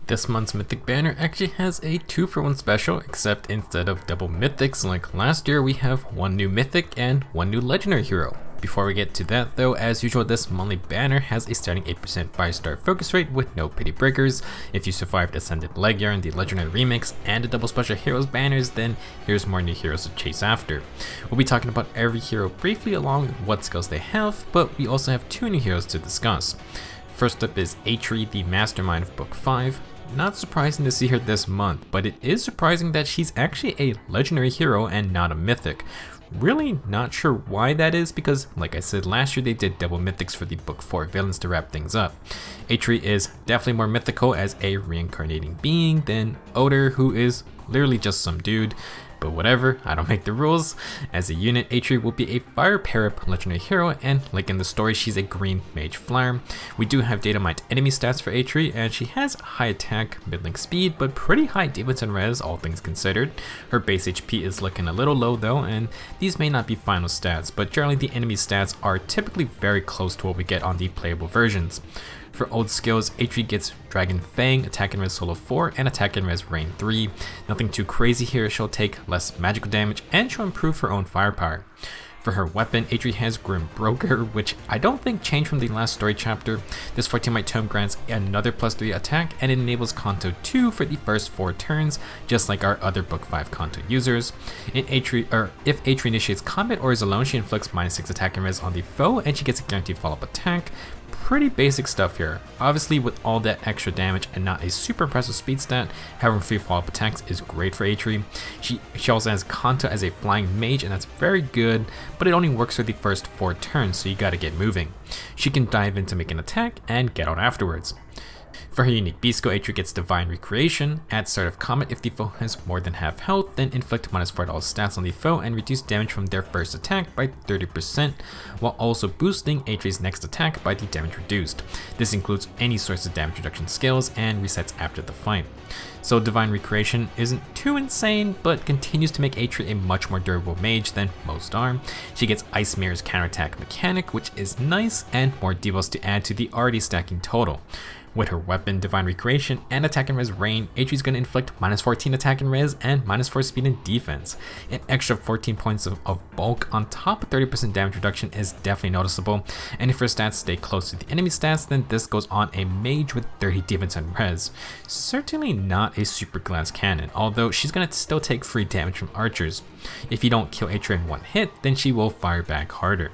This month's Mythic banner actually has a 2-for-1 special, except instead of double Mythics like last year, we have one new Mythic and one new Legendary hero. Before we get to that though, as usual, this monthly banner has a starting 8% 5-star focus rate with no pity breakers. If you survived Ascended Legia in the Legendary Remix and the double special heroes banners, then here's more new heroes to chase after. We'll be talking about every hero briefly along with what skills they have, but we also have 2 new heroes to discuss. First up is Eitri, the mastermind of Book 5. Not surprising to see her this month, but it is surprising that she's actually a legendary hero and not a mythic. Really not sure why that is, because like I said last year, they did double mythics for the Book 4 villains to wrap things up. Eitri is definitely more mythical as a reincarnating being than Oder, who is literally just some dude. But whatever, I don't make the rules. As a unit, Eitri will be a Fire Parap legendary hero, and like in the story, she's a green mage flyer. We do have data mined enemy stats for Eitri, and she has high attack, middling speed, but pretty high defense and res, all things considered. Her base HP is looking a little low though, and these may not be final stats, but generally the enemy stats are typically very close to what we get on the playable versions. For old skills, Eitri gets Dragon Fang, Attack and Res Solo 4, and Attack and Res Rain 3. Nothing too crazy here, she'll take less magical damage, and she'll improve her own firepower. For her weapon, Eitri has Grim Broker, which I don't think changed from the last story chapter. This 14-might tome grants another +3 attack, and it enables Kanto 2 for the first 4 turns, just like our other Book 5 Kanto users. If Eitri initiates combat or is alone, she inflicts -6 attack and res on the foe, and she gets a guaranteed follow-up attack. Pretty basic stuff here. Obviously, with all that extra damage and not a super impressive speed stat, having free follow-up attacks is great for Eitri. She also has Kanto as a flying mage, and that's very good, but it only works for the first 4 turns, so you gotta get moving. She can dive in to make an attack and get out afterwards. For her unique beast skill, Eitri gets Divine Recreation. At start of combat, if the foe has more than half health, then inflict -4 all stats on the foe and reduce damage from their first attack by 30%, while also boosting Eitri's next attack by the damage reduced. This includes any source of damage reduction skills and resets after the fight. So Divine Recreation isn't too insane, but continues to make Eitri a much more durable mage than most are. She gets Ice Mirror's counterattack mechanic, which is nice, and more debuffs to add to the already stacking total. With her weapon, Divine Recreation, and Attack and Res Rain, Eitri's going to inflict -14 attack and res and -4 speed and defense. An extra 14 points of bulk on top of 30% damage reduction is definitely noticeable, and if her stats stay close to the enemy stats, then this goes on a mage with 30 defense and res. Certainly not a super glass cannon, although she's going to still take free damage from archers. If you don't kill Eitri in one hit, then she will fire back harder.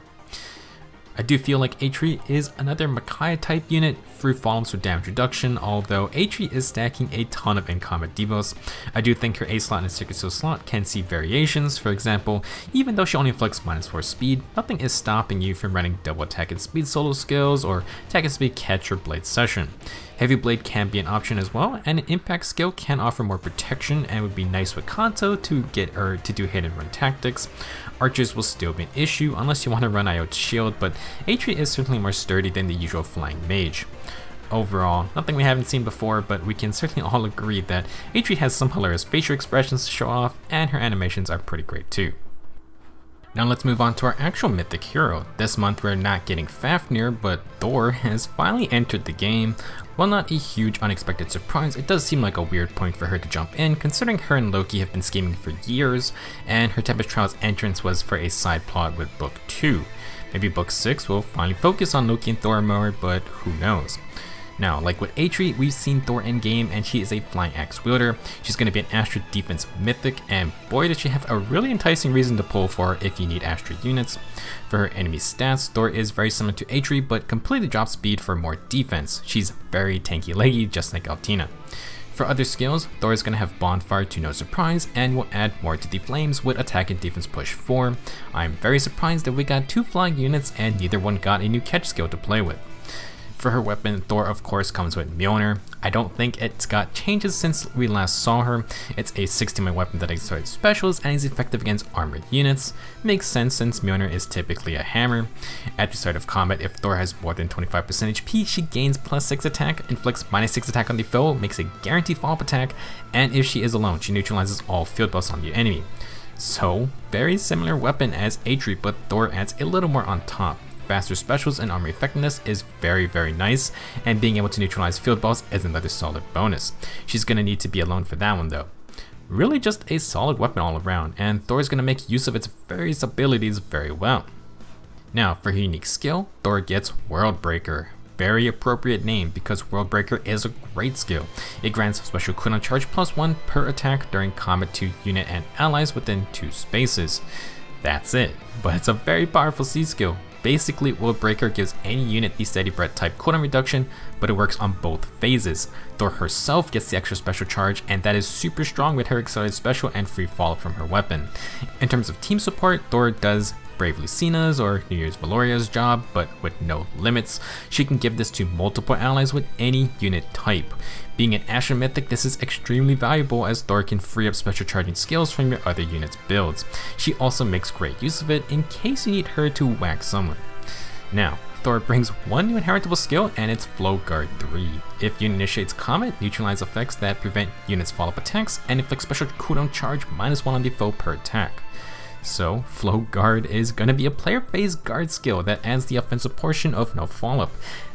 I do feel like Eitri is another Micaiah type unit, free follow-ups with damage reduction, although Eitri is stacking a ton of in-combat debuffs. I do think her A slot and Secret Seal slot can see variations. For example, even though she only inflicts -4 speed, nothing is stopping you from running double attack and speed solo skills or attack and speed catch or blade session. Heavy Blade can be an option as well, and an impact skill can offer more protection and would be nice with Kanto to get her to do hit and run tactics. Archers will still be an issue unless you want to run Iot's Shield, but Eitri is certainly more sturdy than the usual flying mage. Overall, nothing we haven't seen before, but we can certainly all agree that Eitri has some hilarious facial expressions to show off, and her animations are pretty great too. Now let's move on to our actual mythic hero. This month we're not getting Fafnir, but Thorr has finally entered the game. While not a huge unexpected surprise, it does seem like a weird point for her to jump in, considering her and Loki have been scheming for years, and her Tempest Trials entrance was for a side plot with Book 2. Maybe Book 6 will finally focus on Loki and Thorr more, but who knows. Now, like with Eitri, we've seen Thorr in game, and she is a flying axe wielder. She's going to be an Astra defense mythic, and boy does she have a really enticing reason to pull for if you need Astra units. For her enemy stats, Thorr is very similar to Eitri, but completely drops speed for more defense. She's very tanky leggy, just like Altina. For other skills, Thorr is going to have Bonfire to no surprise, and will add more to the flames with attack and defense push 4. I'm very surprised that we got 2 flying units and neither one got a new catch skill to play with. For her weapon, Thorr of course comes with Mjolnir. I don't think it's got changes since we last saw her. It's a 16-minute weapon that accelerates specials and is effective against armored units. Makes sense since Mjolnir is typically a hammer. At the start of combat, if Thorr has more than 25% HP, she gains +6 attack, inflicts -6 attack on the foe, makes a guaranteed follow-up attack, and if she is alone, she neutralizes all field buffs on the enemy. So, very similar weapon as Eitri, but Thorr adds a little more on top. faster specials and armor effectiveness is very nice, and being able to neutralize field balls is another solid bonus. She's gonna need to be alone for that one though. Really just a solid weapon all around, and Thor's gonna make use of its various abilities very well. Now for her unique skill, Thor gets Worldbreaker. Very appropriate name because Worldbreaker is a great skill. It grants special cooldown charge +1 per attack during combat to unit and allies within 2 spaces. That's it, but it's a very powerful C skill. Basically, Worldbreaker gives any unit the steady breath type cooldown reduction, but it works on both phases. Thor herself gets the extra special charge, and that is super strong with her accelerated special and free fall from her weapon. In terms of team support, Thor does Brave Lucina's or New Year's Valoria's job, but with no limits. She can give this to multiple allies with any unit type. Being an Asher Mythic, this is extremely valuable as Thor can free up special charging skills from your other units' builds. She also makes great use of it in case you need her to whack someone. Now, Thor brings one new inheritable skill, and it's Flow Guard 3. If unit initiates combat, neutralize effects that prevent units' follow-up attacks, and inflict special cooldown charge -1 on the foe per attack. So, Flow Guard is going to be a player phase guard skill that adds the offensive portion of no follow-up.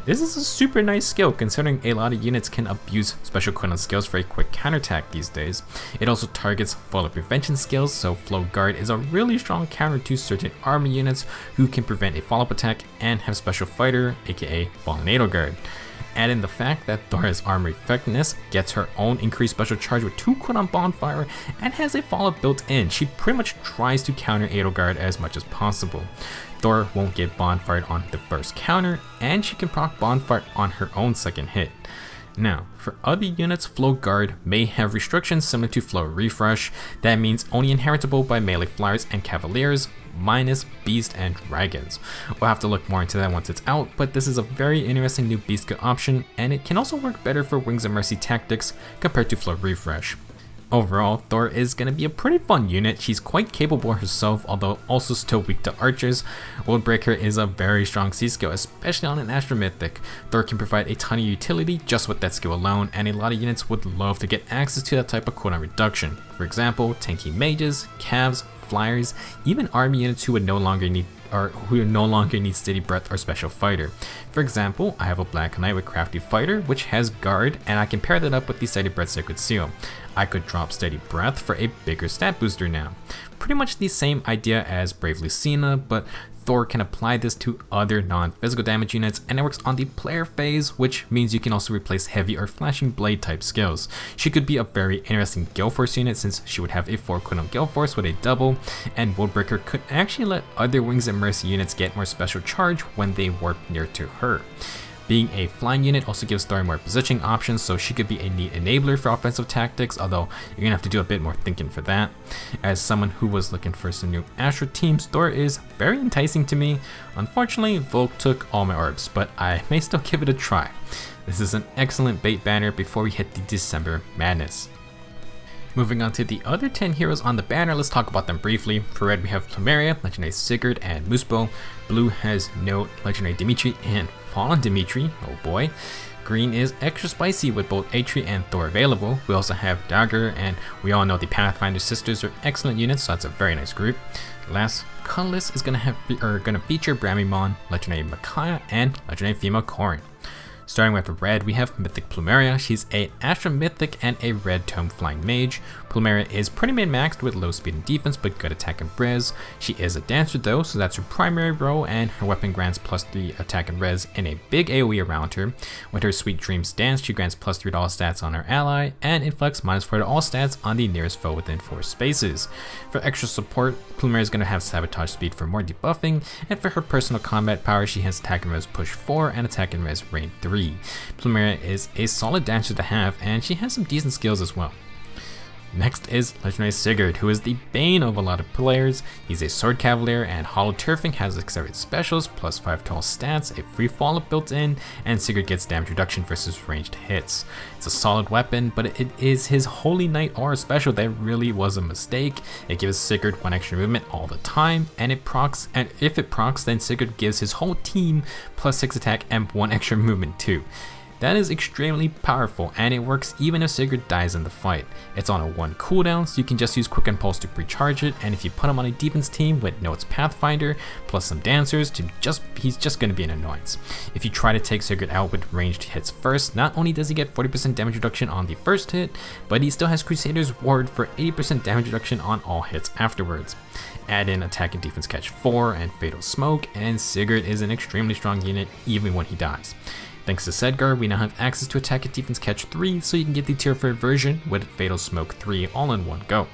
This is a super nice skill considering a lot of units can abuse special cooldown skills for a quick counterattack these days. It also targets follow-up prevention skills, so Flow Guard is a really strong counter to certain armor units who can prevent a follow-up attack and have special fighter, aka Volnado Guard. Add in the fact that Thor's armor effectiveness gets her own increased special charge with 2 cooldown bonfire and has a follow-up built in. She pretty much tries to counter Edelgard as much as possible. Thor won't get bonfired on the first counter, and she can proc bonfire on her own second hit. Now, for other units, Flow Guard may have restrictions similar to Flow Refresh. That means only inheritable by melee flyers and cavaliers, minus beast and dragons. We'll have to look more into that once it's out, but this is a very interesting new beast skill option, and it can also work better for Wings of Mercy tactics compared to Flow Refresh. Overall, Thor is going to be a pretty fun unit. She's quite capable herself, although also still weak to archers. Worldbreaker is a very strong C skill, especially on an Astro Mythic. Thor can provide a ton of utility just with that skill alone, and a lot of units would love to get access to that type of cooldown reduction. For example, tanky mages, cavs, flyers, even army units who no longer need steady breath or special fighter. For example, I have a Black Knight with Crafty Fighter, which has guard, and I can pair that up with the steady breath Sacred Seal. I could drop steady breath for a bigger stat booster now. Pretty much the same idea as Brave Lucina, but Thor can apply this to other non-physical damage units, and it works on the player phase, which means you can also replace heavy or flashing blade type skills. She could be a very interesting Gale Force unit since she would have a 4 cooldown Gale Force with a double, and Worldbreaker could actually let other Wings and Mercy units get more special charge when they warp near to her. Being a flying unit also gives Thor more positioning options, so she could be a neat enabler for offensive tactics, although you're gonna have to do a bit more thinking for that. As someone who was looking for some new Astro teams, Thor is very enticing to me. Unfortunately, Volk took all my orbs, but I may still give it a try. This is an excellent bait banner before we hit the December madness. Moving on to the other 10 heroes on the banner, let's talk about them briefly. For red we have Plumeria, legendary Sigurd, and Muspell. Blue has Nott, legendary Dimitri, and Fallen Dimitri, oh boy. Green is extra spicy with both Eitri and Thor available. We also have Dagr, and we all know the Pathfinder sisters are excellent units, so that's a very nice group. Last, Colorless is gonna feature Bramimond, legendary Micaiah, and legendary female Corrin. Starting with red, we have Mythic Plumeria. She's a Astro Mythic and a red tome flying mage. Plumeria is pretty min-maxed with low speed and defense, but good attack and res. She is a dancer though, so that's her primary role, and her weapon grants +3 attack and res in a big AoE around her. With her Sweet Dreams dance, she grants +3 to all stats on her ally, and inflicts -4 to all stats on the nearest foe within 4 spaces. For extra support, Plumeria is going to have sabotage speed for more debuffing, and for her personal combat power, she has attack and res push 4 and attack and res range 3. Plumeria is a solid dancer to have, and she has some decent skills as well. Next is legendary Sigurd, who is the bane of a lot of players. He's a sword cavalier, and hollow turfing has accelerated specials, +5 to all stats, a free follow-up built in, and Sigurd gets damage reduction versus ranged hits. It's a solid weapon, but it is his Holy Knight aura special that really was a mistake. It gives Sigurd 1 extra movement all the time, and if it procs, then Sigurd gives his whole team +6 attack and 1 extra movement too. That is extremely powerful, and it works even if Sigurd dies in the fight. It's on a 1 cooldown, so you can just use Quick Impulse to recharge it, and if you put him on a defense team with Nott's Pathfinder plus some dancers, he's just going to be an annoyance. If you try to take Sigurd out with ranged hits first, not only does he get 40% damage reduction on the first hit, but he still has Crusader's Ward for 80% damage reduction on all hits afterwards. Add in Attack and Defense Catch 4 and Fatal Smoke, and Sigurd is an extremely strong unit even when he dies. Thanks to Sigurd, we now have access to Attack and Defense Catch 3, so you can get the tier 4 version with Fatal Smoke 3 all in one go.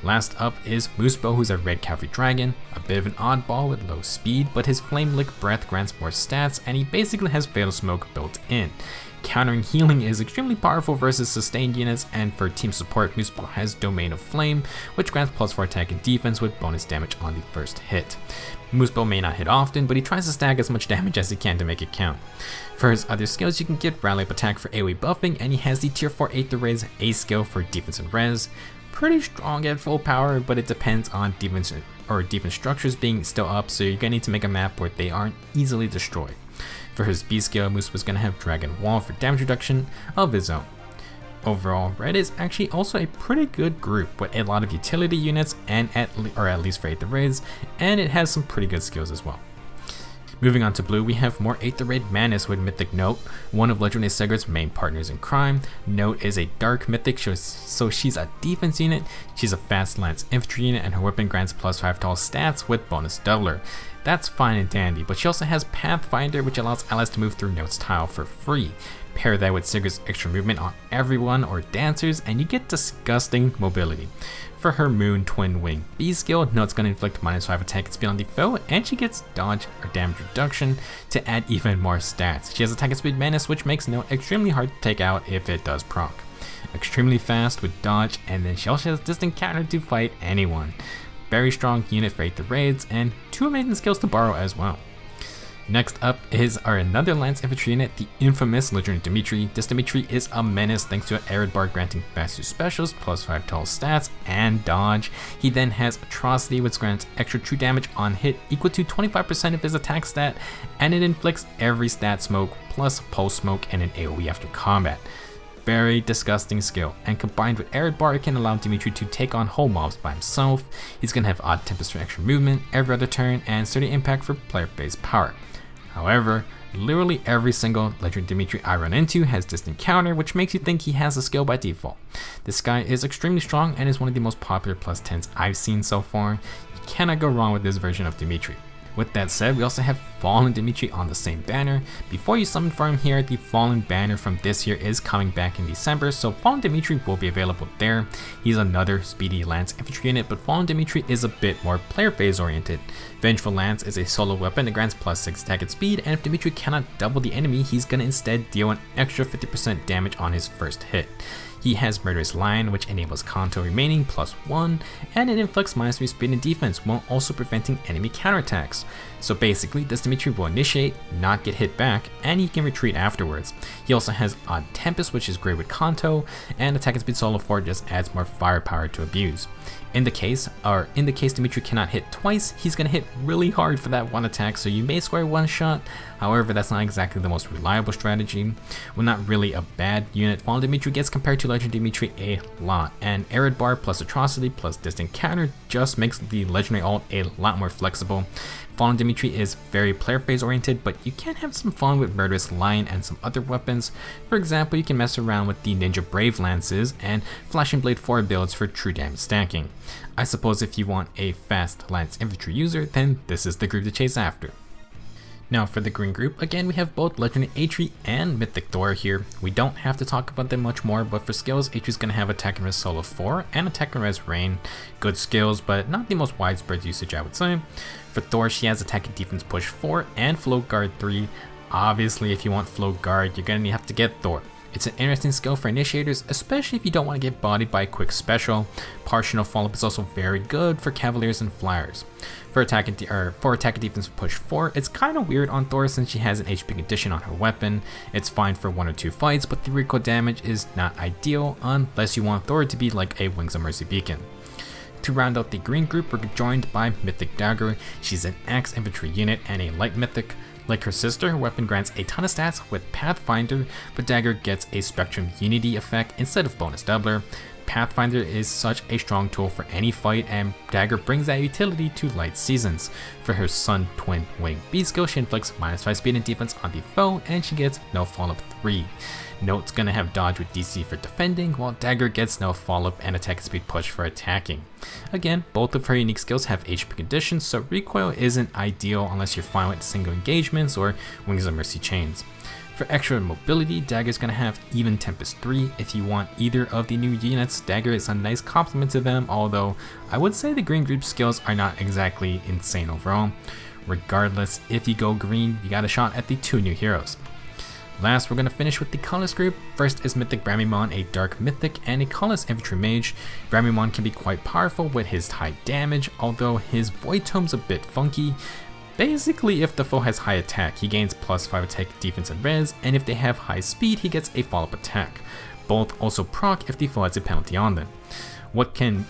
Last up is Muspell, who's a red cavalry dragon, a bit of an oddball with low speed, but his Flame Lick Breath grants more stats, and he basically has Fatal Smoke built in. Countering healing is extremely powerful versus sustained units, and for team support, Muspell has Domain of Flame, which grants +4 attack and defense with bonus damage on the first hit. Muspell may not hit often, but he tries to stack as much damage as he can to make it count. For his other skills, you can get Rally Up Attack for AoE buffing, and he has the tier 4 Eitri A skill for defense and res. Pretty strong at full power, but it depends on defense structures being still up, so you're gonna need to make a map where they aren't easily destroyed. For his B skill, Moose was going to have Dragon Wall for damage reduction of his own. Overall, Red is actually also a pretty good group with a lot of utility units, and at least for Eitri, and it has some pretty good skills as well. Moving on to Blue, we have more Eitri Manus with Mythic Nott, one of Legendary Sigurd's main partners in crime. Nott is a dark mythic, so she's a defense unit, she's a fast lance infantry unit, and her weapon grants +5 tall stats with bonus doubler. That's fine and dandy, but she also has Pathfinder, which allows allies to move through Nott's tile for free. Pair that with Sigurd's extra movement on everyone or dancers, and you get disgusting mobility. For her Moon Twin Wing B skill, Nott's going to inflict -5 attack and speed on the foe, and she gets dodge or damage reduction to add even more stats. She has attack and speed menace, which makes Nott extremely hard to take out if it does proc. Extremely fast with dodge, and then she also has distant counter to fight anyone. Very strong unit for Eitri, and 2 amazing skills to borrow as well. Next up is our another Lance Infantry unit, the infamous Legendary Dimitri. This Dimitri is a menace thanks to an Arid Bar granting faster specials, +5 tall stats, and dodge. He then has Atrocity, which grants extra true damage on hit equal to 25% of his attack stat, and it inflicts every stat smoke plus pulse smoke and an AoE after combat. Very disgusting skill, and combined with Arid Bar, it can allow Dimitri to take on whole mobs by himself. He's going to have Odd Tempest for extra movement every other turn, and sturdy impact for player phase power. However, literally every single Legendary Dimitri I run into has distant counter, which makes you think he has a skill by default. This guy is extremely strong and is one of the most popular +10s I've seen so far. You cannot go wrong with this version of Dimitri. With that said, we also have Fallen Dimitri on the same banner. Before you summon for him here, the Fallen banner from this year is coming back in December, so Fallen Dimitri will be available there. He's another speedy Lance Infantry unit, but Fallen Dimitri is a bit more player phase oriented. Vengeful Lance is a solo weapon that grants +6 attack and speed, and if Dimitri cannot double the enemy, he's gonna instead deal an extra 50% damage on his first hit. He has Murderous Lion, which enables Kanto remaining +1, and it inflicts -3 speed and defense while also preventing enemy counterattacks. So basically, this Dimitri will initiate, not get hit back, and he can retreat afterwards. He also has Odd Tempest, which is great with Kanto, and Attack and Speed Solo 4 just adds more firepower to abuse. In the case Dimitri cannot hit twice, he's gonna hit really hard for that one attack, so you may score one shot. However, that's not exactly the most reliable strategy. Well, not really a bad unit. Fallen Dimitri gets compared to Legendary Dimitri a lot, and Arid Bar plus Atrocity plus Distant Counter just makes the Legendary ult a lot more flexible. Fallen Dimitri is very player phase oriented, but you can have some fun with Murderous Lion and some other weapons. For example, you can mess around with the Ninja Brave Lances and Flashing Blade 4 builds for true damage stacking. I suppose if you want a fast Lance Infantry user, then this is the group to chase after. Now for the green group, again we have both Legendary Eitri and Mythic Thorr here. We don't have to talk about them much more, but for skills, Eitri's going to have Attack and Res Solo 4 and Attack and Res Rain. Good skills, but not the most widespread usage, I would say. For Thorr, she has Attack and Defense Push 4 and Float Guard 3. Obviously, if you want Float Guard, you're going to have to get Thorr. It's an interesting skill for initiators, especially if you don't want to get bodied by a quick special. Partial follow-up is also very good for Cavaliers and Flyers. For attack and defense push 4, it's kind of weird on Thorr since she has an HP condition on her weapon. It's fine for 1 or 2 fights, but the recoil damage is not ideal unless you want Thorr to be like a Wings of Mercy beacon. To round out the green group, we're joined by Mythic Dagr. She's an Axe Infantry unit and a light mythic. Like her sister, her weapon grants a ton of stats with Pathfinder, but Dagr gets a Spectrum Unity effect instead of bonus doubler. Pathfinder is such a strong tool for any fight, and Dagr brings that utility to light seasons. For her Sun Twin Wing B skill, she inflicts -5 speed and defense on the foe, and she gets no follow-up 3. Nott's gonna have dodge with DC for defending, while Dagr gets no follow-up and attack speed push for attacking. Again, both of her unique skills have HP conditions, so recoil isn't ideal unless you're fine with single engagements or Wings of Mercy chains. For extra mobility, Dagr is going to have even Tempest 3. If you want either of the new units, Dagr is a nice complement to them, although I would say the green group skills are not exactly insane overall. Regardless, if you go green, you got a shot at the 2 new heroes. Last, we're going to finish with the Colorless group. First is Mythic Bramimond, a Dark Mythic and a Colorless Infantry Mage. Bramimond can be quite powerful with his high damage, although his Void Tome's a bit funky. Basically, if the foe has high attack, he gains +5 attack, defense, and res, and if they have high speed, he gets a follow-up attack. Both also proc if the foe has a penalty on them. What can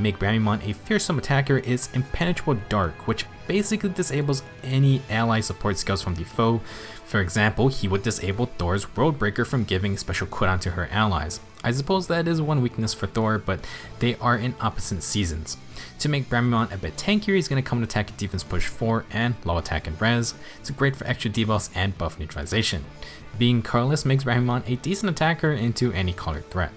make Bramimond a fearsome attacker is Impenetrable Dark, which basically disables any ally support skills from the foe. For example, he would disable Thor's Worldbreaker from giving special cooldown to her allies. I suppose that is one weakness for Thor, but they are in opposite seasons. To make Bramimond a bit tankier, he's going to come with attack and defense push 4 and low attack and res. It's great for extra debuffs and buff neutralization. Being Colorless makes Bramimond a decent attacker into any colored threat.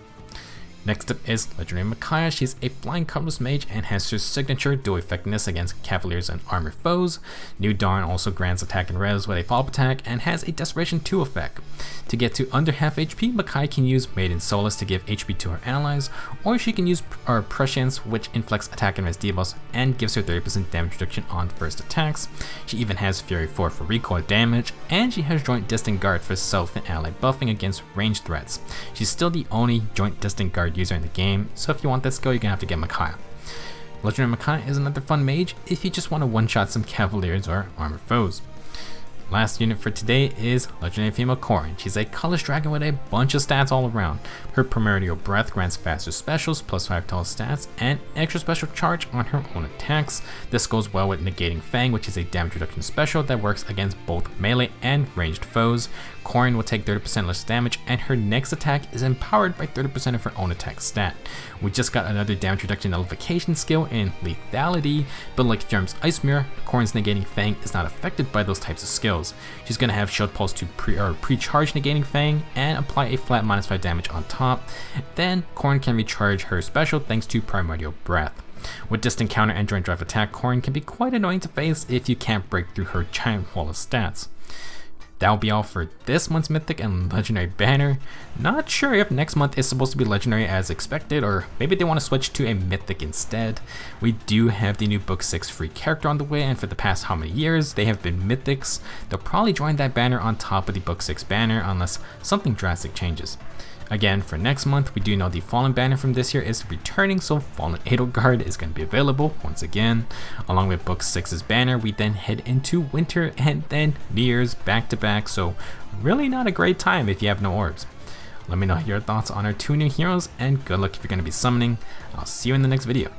Next up is Legendary Micaiah. She's a flying colorless mage and has her signature dual effectiveness against cavaliers and armored foes. New Dawn also grants attack and res with a follow-up attack and has a Desperation 2 effect. To get to under half HP, Micaiah can use Maiden Solace to give HP to her allies, or she can use Prescience, which inflicts attack and res debuffs and gives her 30% damage reduction on first attacks. She even has Fury 4 for recoil damage, and she has Joint Distant Guard for self and ally buffing against ranged threats. She's still the only Joint Distant Guard user in the game, so if you want that skill, you're gonna have to get Micaiah. Legendary Micaiah is another fun mage if you just want to one-shot some cavaliers or armored foes. Last unit for today is Legendary Female Corrin. She's a colorless dragon with a bunch of stats all around. Her Primordial Breath grants faster specials, +5 tall stats, and extra special charge on her own attacks. This goes well with Negating Fang, which is a damage reduction special that works against both melee and ranged foes. Corrin will take 30% less damage, and her next attack is empowered by 30% of her own attack stat. We just got another damage reduction nullification skill in Lethality, but like Fjorm's Ice Mirror, Corrin's Negating Fang is not affected by those types of skills. She's going to have Shield Pulse to pre-charge Negating Fang and apply a flat -5 damage on top. Then Corrin can recharge her special thanks to Primordial Breath. With Distant Counter and Joint Drive Attack, Corrin can be quite annoying to face if you can't break through her giant wall of stats. That'll be all for this month's Mythic and Legendary banner. Not sure if next month is supposed to be Legendary as expected, or maybe they want to switch to a Mythic instead. We do have the new Book 6 free character on the way, and for the past how many years they have been Mythics. They'll probably join that banner on top of the Book 6 banner unless something drastic changes. Again, for next month, we do know the Fallen banner from this year is returning, so Fallen Edelgard is going to be available once again. Along with Book 6's banner, we then head into winter and then New Year's back to back, so really not a great time if you have no orbs. Let me know your thoughts on our 2 new heroes, and good luck if you're going to be summoning. I'll see you in the next video.